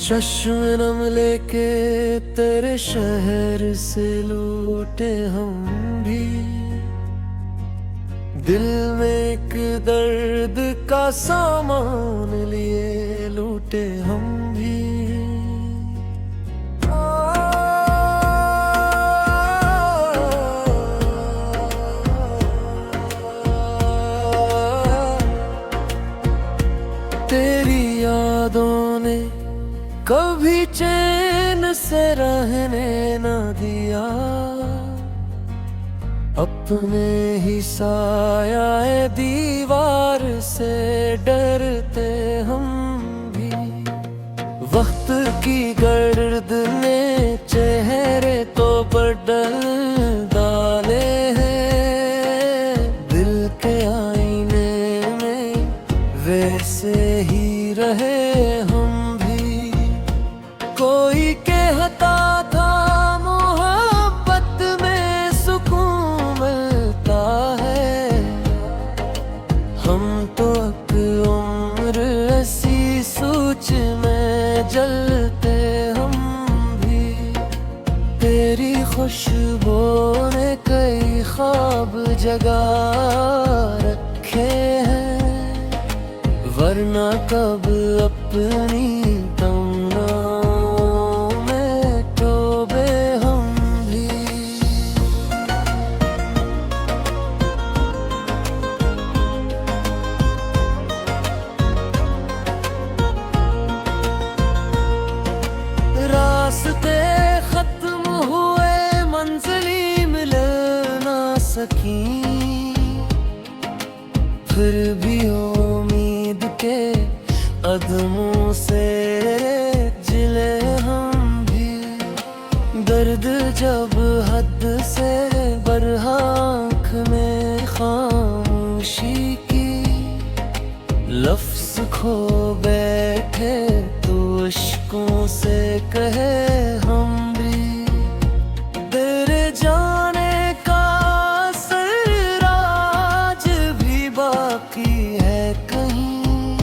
चश्म लेके तेरे शहर से लूटे हम भी, दिल में एक दर्द का सामान लिए लूटे हम भी। तेरी यादों ने कभी चैन से रहने न दिया, अपने ही साया दीवार से डरते हम भी। वक्त की गर्द ने चेहरे तो बदल डाले हैं, दिल के आईने में वैसे ही रहे हम भी। कोई कहता था मोहब्बत में सुकून मिलता है, हम तो अब उम्र ऐसी सोच में जलते हम भी। तेरी खुशबू ने कई ख्वाब जगा रखे हैं, वरना कब अपनी तमन्नाओं में डूबे हम भी। रास्ते खत्म हुए, मंजिली मिल ना सकी, फिर भी उम्मीद के कदमों से जिले हम भी। दर्द जब हद से बढ़ा, आँख में खामोशी की, लफ्ज खो बैठे तो इश्कों से कहे हम भी। तेरे जाने का असर आज भी बाकी है कहीं,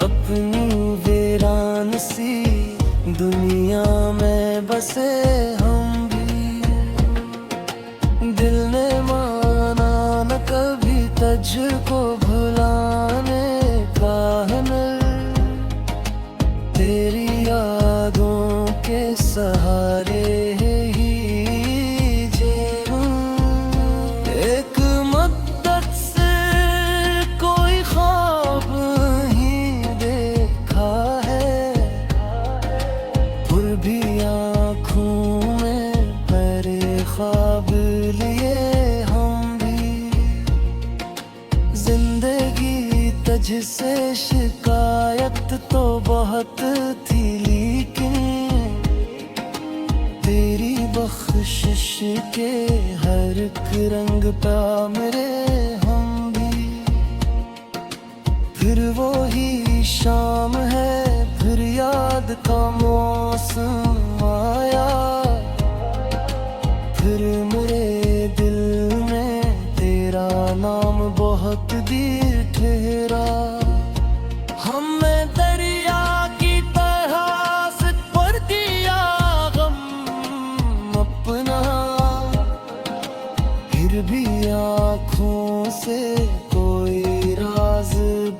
अपनी वीरान सी दुनिया में बसे हम भी। दिल ने माना न कभी तुझको भुलाने का हुनर, तेरी यादों के सहारे ही जीऊं। एक मद्दत से कोई ख्वाब ही देखा है, फिर भी आँखों में भरे ख्वाब लिए हम भी। जिंदगी तुझसे शिकायत तो बहुत थी, लेकिन तेरी बख्शिश के हर एक रंग पे मेरे हम भी। फिर वो ही शाम है, फिर याद का मौसम आया, फिर मेरे दिल में तेरा नाम बहुत देर ठहरा। हमने दरिया की तरह से भर दिया गम अपना, फिर भी आँखों से कोई राज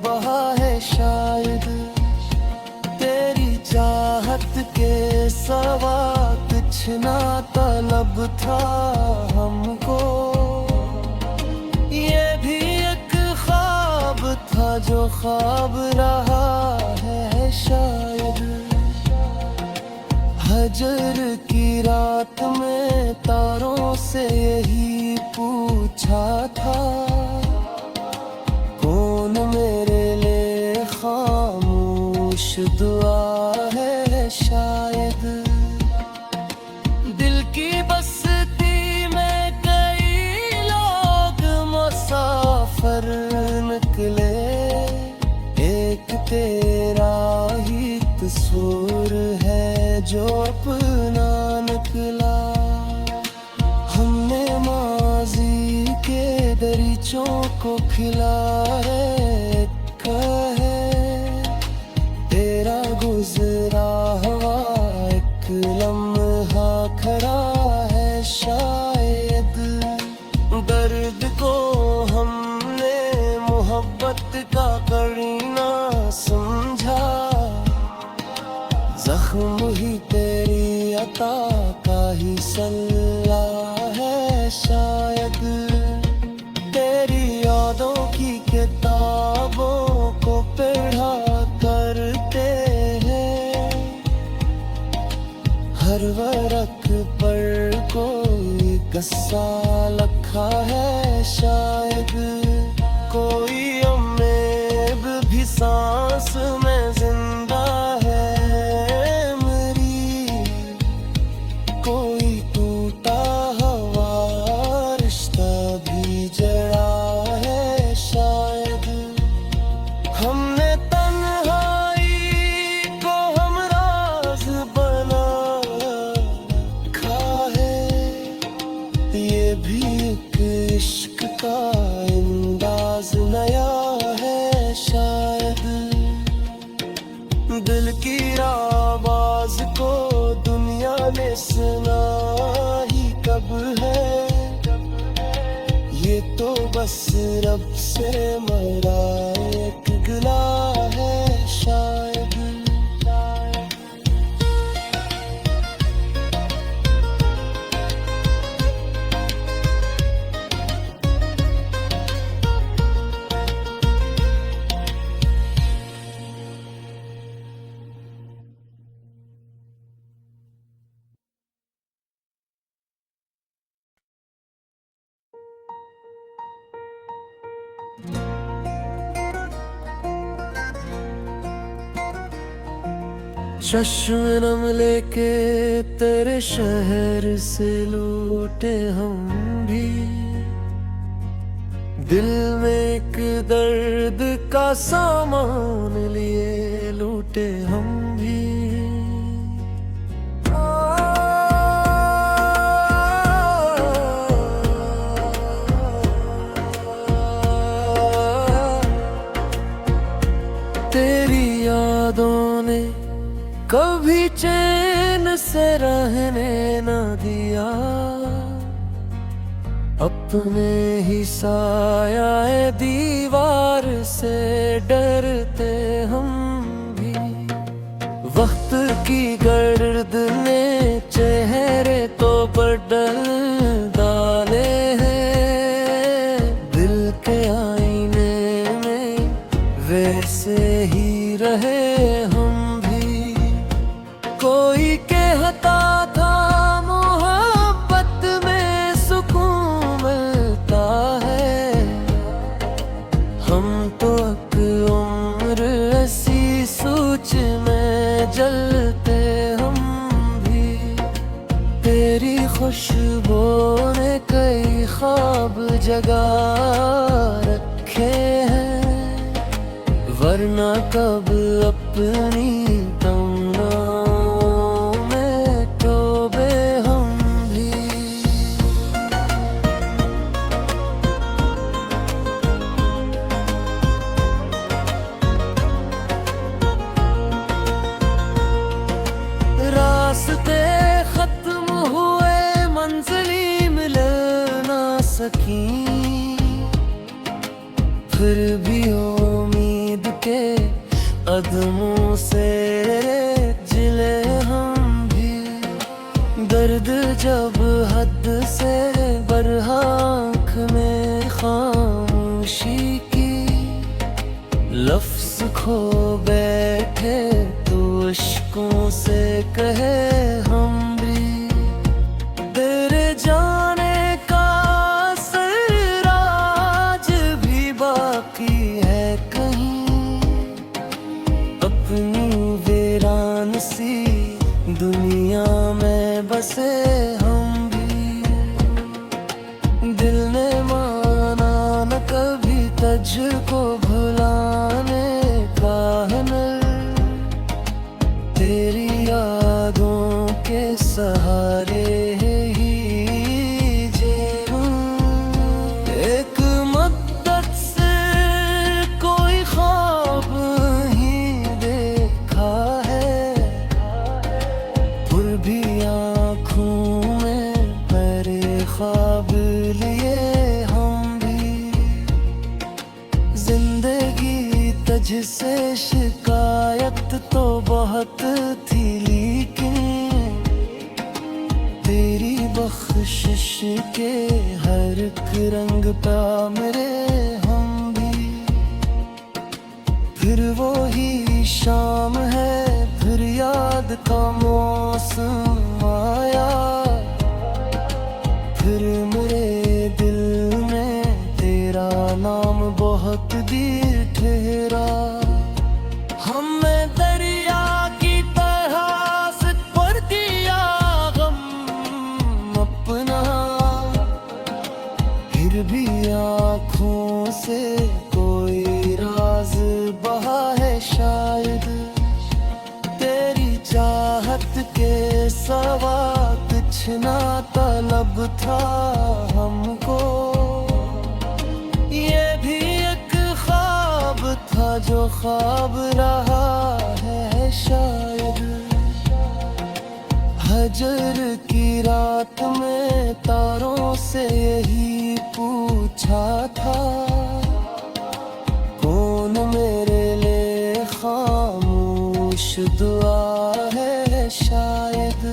बहा है शायद। तेरी चाहत के सवा कुछ ना तलब था हमको, ये भी एक ख्वाब था जो ख्वाब रहा है शायद। हजर की रात में तारों से यही पूछा था, कौन मेरे लिए खामोश दुआ है शायद। दिल की बस्ती में कई लोग मुसाफिर निकले, एक तेरा ही कसूर है जो अपना निकला। हमने माजी के दरीचों को खिलाए कहे तेरा गुज़र कस्सा लखा है शायद, कोई उम्मीद भी सांस में जिंदा है मेरी, कोई टूटा हुआ रिश्ता भी जड़ा है शायद। हमने तन्हाई को हमराज बना रखा है, ये भी एक इश्क का अंदाज नया है शायद। दिल की आवाज को दुनिया ने सुना ही कब है, ये तो बस रब से मरा एक गिला है शायद। चश्म नम लेके तेरे शहर से लौटे हम भी, दिल में एक दर्द का सामान लिए लौटे हम भी। तेरी यादों ने कभी चैन से रहने न दिया, अपने ही साया दीवार से डरते हम भी। वक्त की गर्द ने चेहरे तो बदल डाले हैं, दिल के आईने में वैसे ही रहे हम भी। कोई कहता था मोहब्बत में सुकून मिलता है, हम तो अब उम्र ऐसी सोच में जलते हम भी। तेरी खुशबू ने कई ख्वाब जगा रखे हैं, वरना कब अपनी तमन्नाओं में डूबे हम भी। रास्ते खत्म हुए, मंजिली मिल ना सकी, फिर भी उम्मीद के कदमों से जिले हम भी। दर्द जब हद से बढ़ा, आँख में खामोशी की, लफ्ज खो बैठे तो इश्कों से कहे हम भी। तेरे जाने का असर आज भी बाकी है कहीं, अपनी वीरान सी दुनिया में बसे हम भी। दिल ने माना न कभी तुझको भुलाने का हुनर, तेरी यादों के सहारे ही जीऊं। एक मद्दत से कोई ख्वाब ही देखा है, फिर भी आँखों में मेरे ख्वाब लिए हम भी। जिंदगी तुझसे शिकायत तो बहुत थी, लेकिन तेरी बख्शिश के हर एक रंग पे मेरे हम भी। फिर वो ही शाम है, फिर याद का मौसम आया, फिर मेरे दिल में तेरा नाम बहुत देर ठहरा। हमने दरिया की तरह से भर दिया गम अपना, फिर भी आँखों से कोई राज बहा है शायद। तेरी चाहत के सवा कुछ ना तलब था हमको, ये भी एक ख्वाब था जो ख्वाब रहा है शायद। हजर की रात में तारों से यही पूछा था, कौन मेरे लिए खामोश दुआ है शायद।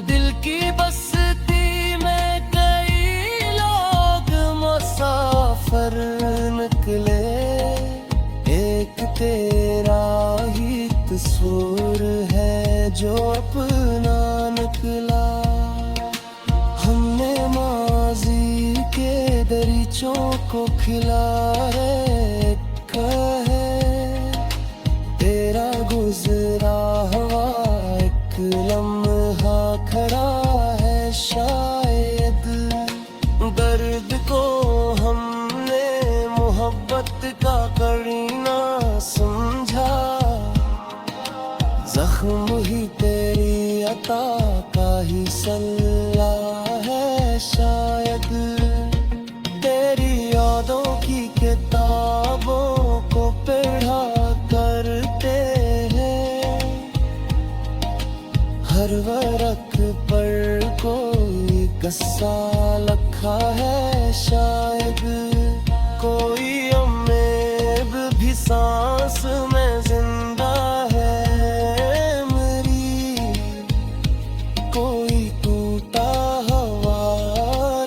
दिल की बस्ती में कई लोग मुसाफिर निकले, एक तेरा ही कसूर है जो अपना निकला। हमने माजी के दरीचों को खिलाए कहे, तेरा गुजरा हुआ एक लम्हा खड़ा है शायद। दर्द को हमने मोहब्बत का करीना समझा, जख्म ही तेरी अता का ही सल्ला है शायद। तेरी यादों की किताबों को पढ़ा करते हैं, हर वर्क पर कोई किस्सा लिखा है शायद। कोई उम्मीद भी सांस में जिंदा है मेरी, कोई टूटा हुआ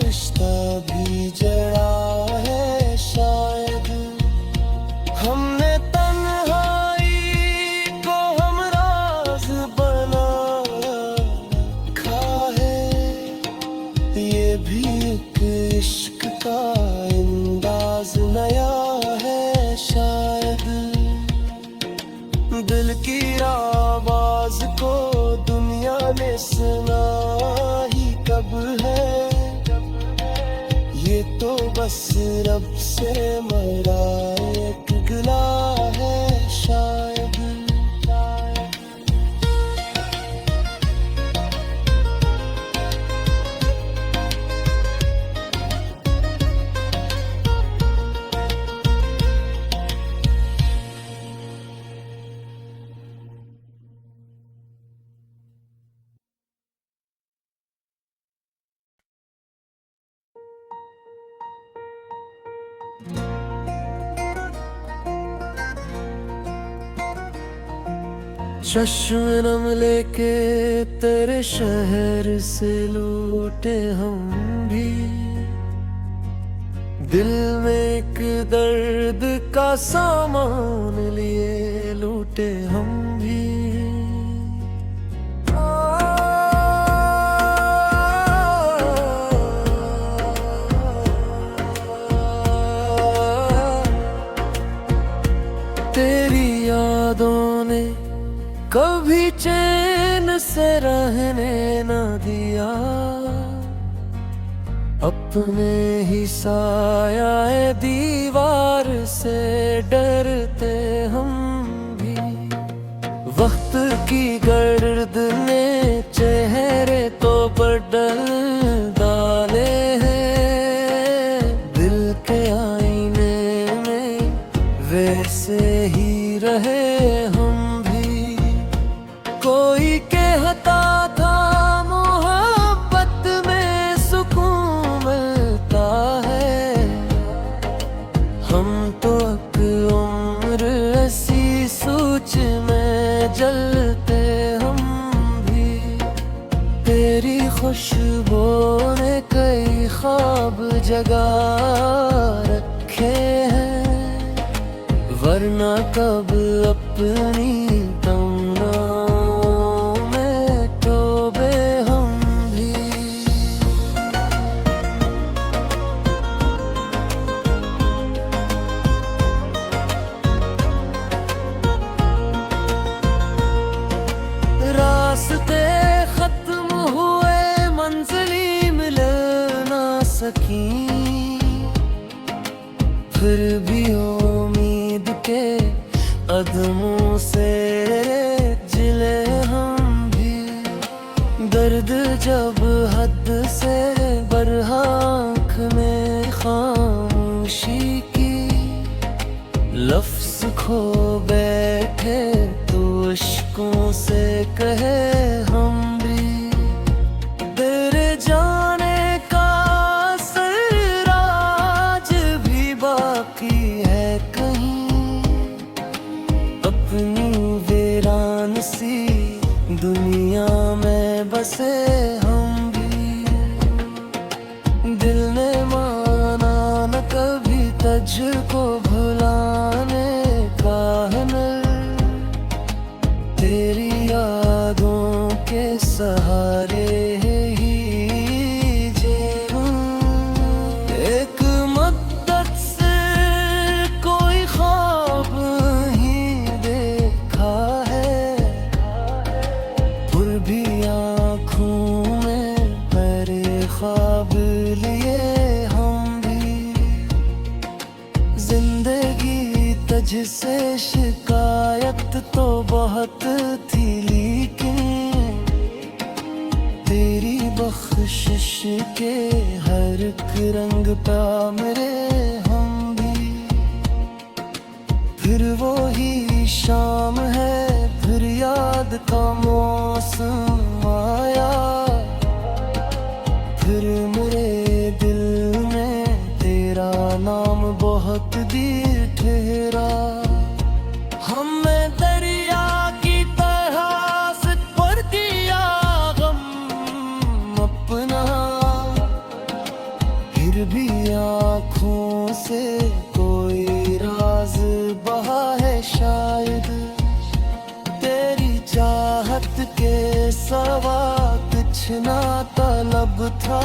रिश्ता भी जड़ा है शायद। हमने तन्हाई को हमराज बना रखा है, ये भी एक इश्क का अंदाज नया है शायद। दिल की आवाज को दुनिया ने सुना ही कब है, ये तो बस रब से मरा एक गिला है शायद। चश्म नम लेके तेरे शहर से लौटे हम भी, दिल में एक दर्द का सामान लिए लूटे हम भी। तेरी यादों ने कभी चैन से रहने न दिया, अपने ही साया दीवार से डरते हम भी। वक्त की गर्द ने चेहरे तो बदल डाले हैं, दिल के आईने में वैसे ही रहे हम भी। कोई कहता था मोहब्बत में सुकून मिलता है, हम तो अब उम्र ऐसी सोच में जलते हम भी। तेरी खुशबू ने कई ख्वाब जगा रखे हैं, वरना कब अपनी तमन्नाओं में डूबे हम भी। सकी, फिर भी उम्मीद के कदमों से जिले हम भी। दर्द जब हद से बढ़ा, आँख में खामोशी की, लफ्ज़ खो बैठे तो इश्कों से कहे हम भी। तेरे जाने का असर आज भी बाकी है कहीं, अपनी वीरान सी दुनिया में बसे हम भी। दिल ने माना न कभी तुझको भुलाने का हुनर, तेरी यादों के सहारे ही जीऊं। एक मद्दत से कोई ख्वाब ही देखा है, फिर भी आँखों में मेरे ख्वाब लिए हम भी। जिंदगी तुझसे शिकायत तो बहुत थी, लेकिन तेरी बख्शिश के हर एक रंग पे मेरे हम भी। फिर वो ही शाम है, फिर याद का मौसम आया, फिर मेरे दिल में तेरा नाम बहुत देर ठहरा। हमने दरिया की तरह से भर दिया गम अपना, फिर भी आँखों से कोई राज बहा है शायद। तेरी चाहत के सवा कुछ ना तलब था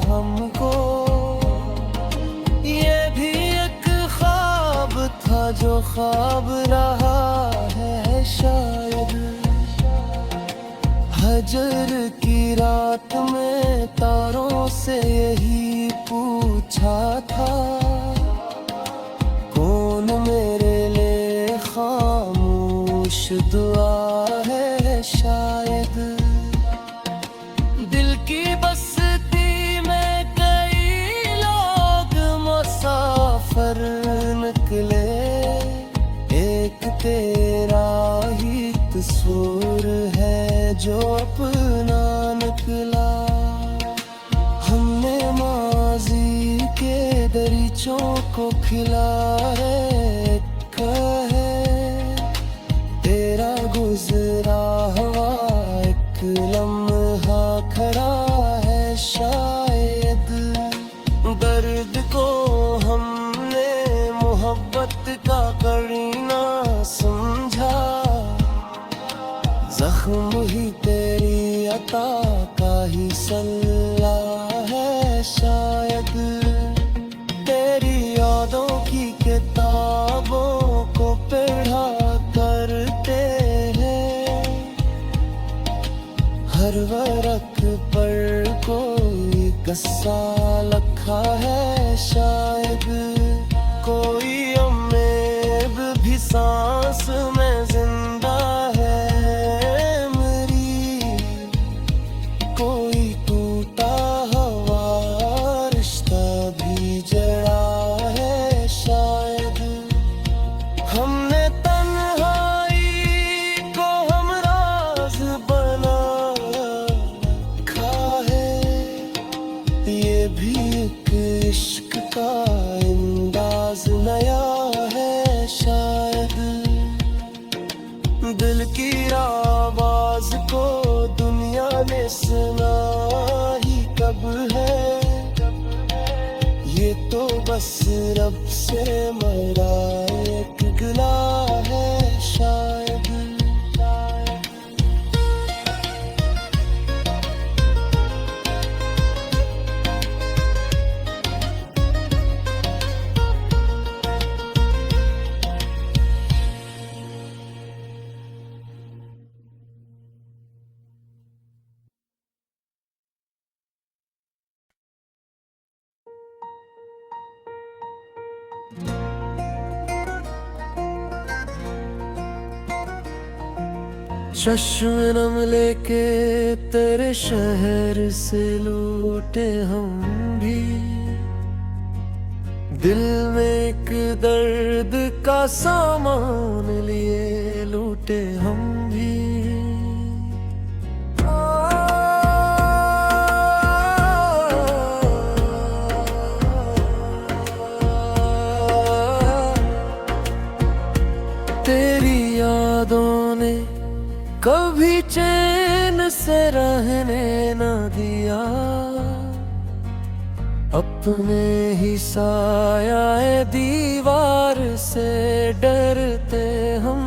हमको, ये भी एक ख्वाब था जो ख्वाब रहा है शायद। हजर की रात में तारों से यही पूछा था, कौन मेरे लिए खामोश दुआ है शायद। दिल की बस्ती में कई लोग मुसाफिर निकले, एक तेरा ही कसूर है जो अपना निकला। हमने माजी के दरीचों को खिलाए कहे, तेरा गुजरा हुआ एक लम्हा खड़ा है शायद। दर्द को हमने मोहब्बत का करीना समझा, जख्म ही तेरी अता का ही सल्ला है शायद। तेरी यादों की किताबों को पढ़ा करते हैं, हर वर्क पर कोई किस्सा लिखा है शायद। कोई उम्मीद भी सांस में जिंदा है मेरी, कोई टूटा हुआ रिश्ता भी जड़ा है शायद। हमने तन्हाई को हमराज बना रखा है, ये भी एक इश्क का अंदाज नया है शायद। दिल की आवाज को दुनिया ने सुना ही कब है, ये तो बस रब से मरा एक गिला है शायद। चश्म लेके तेरे शहर से लूटे हम भी, दिल में एक दर्द का सामान लिए लूटे हम भी। तेरी यादों ने कभी चैन से रहने न दिया, अपने ही साया दीवार से डरते हम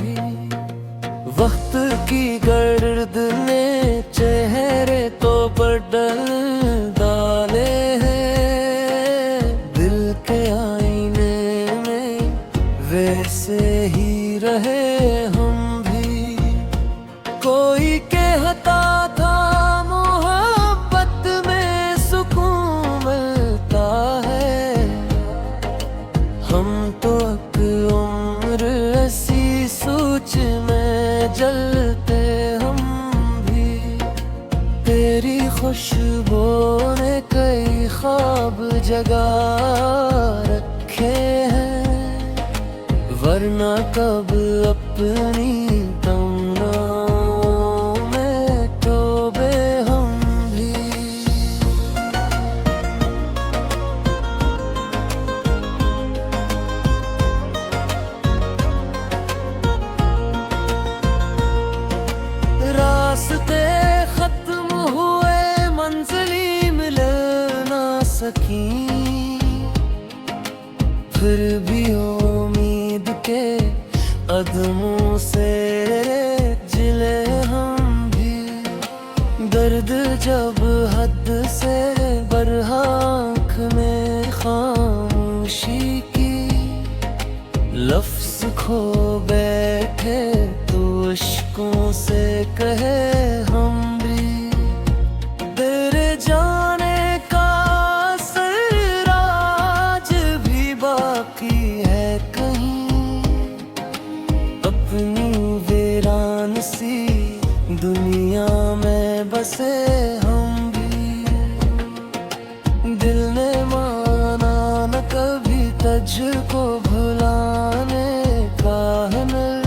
भी। वक्त की गर्द ने चेहरे तो बदल डाले हैं, दिल के आईने में वैसे ही रहे हम भी। कोई कहता था मोहब्बत में सुकून मिलता है, हम तो अब उम्र ऐसी सोच में जलते हम भी। तेरी खुशबू ने कई ख्वाब जगा रखे हैं, वरना कब अपनी तमन्नाओं में डूबे हम भी। रास्ते खत्म हुए, मंजिली मिल ना सकी, फिर भी उम्मीद के कदमों से जिले हम भी। दर्द जब हद से बढ़ा, आँख में खामोशी की, लफ्ज खो बैठे तो इश्कों से कहे हम भी। तेरे जाने का असर आज भी बाकी है कहीं, अपनी वीरान सी दुनिया में बसे हम भी। दिल ने माना न कभी तुझको भुलाने का हुनर,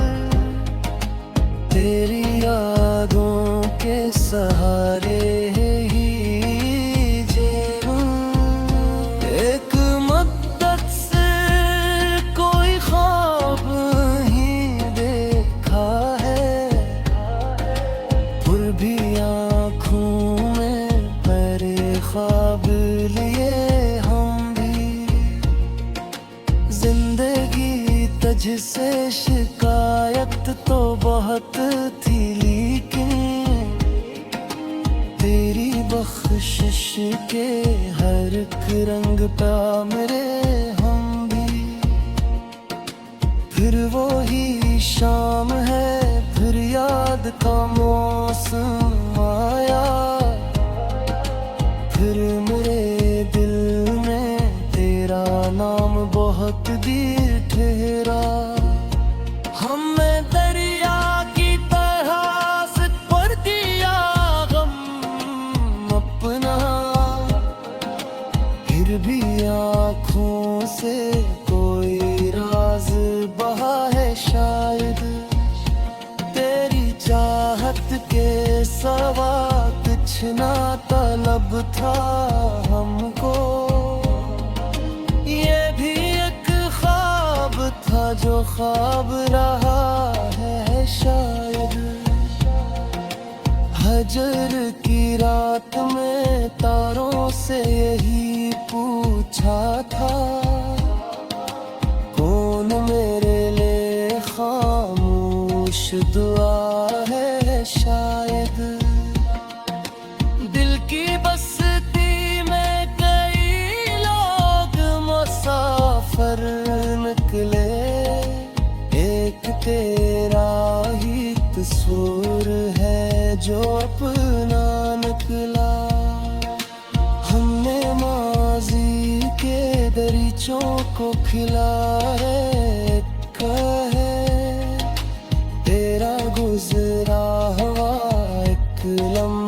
तेरी यादों के सहारे ही जीऊं। एक मद्दत से कोई ख्वाब ही देखा है, फिर भी आँखों में मेरे ख्वाब लिए हम भी। जिंदगी तुझसे शिकायत तो बहुत थी, लेकिन तेरी बख्शिश के हर एक रंग पे मेरे हम भी। फिर वो ही शाम है, फिर याद का मौसम आया, फिर मेरे दिल में तेरा नाम बहुत देर ठहरा। हमने दरिया की तरह से भर दिया गम अपना, फिर भी आँखों से कोई राज बहा है शायद। तेरी चाहत के सवा कुछ ना तलब था हमको, ये भी एक ख्वाब था जो ख्वाब रहा है शायद। हजर की रात में तारों से यही पूछा था, कौन मेरे लिए खामोश दुआ है शायद। दिल की बस्ती में कई लोग मुसाफिर निकले, एक तेरा ही कसूर है जो अपना निकला। हमने माजी के दरीचों को खिलाए कहे, तेरा गुज़र लम्हा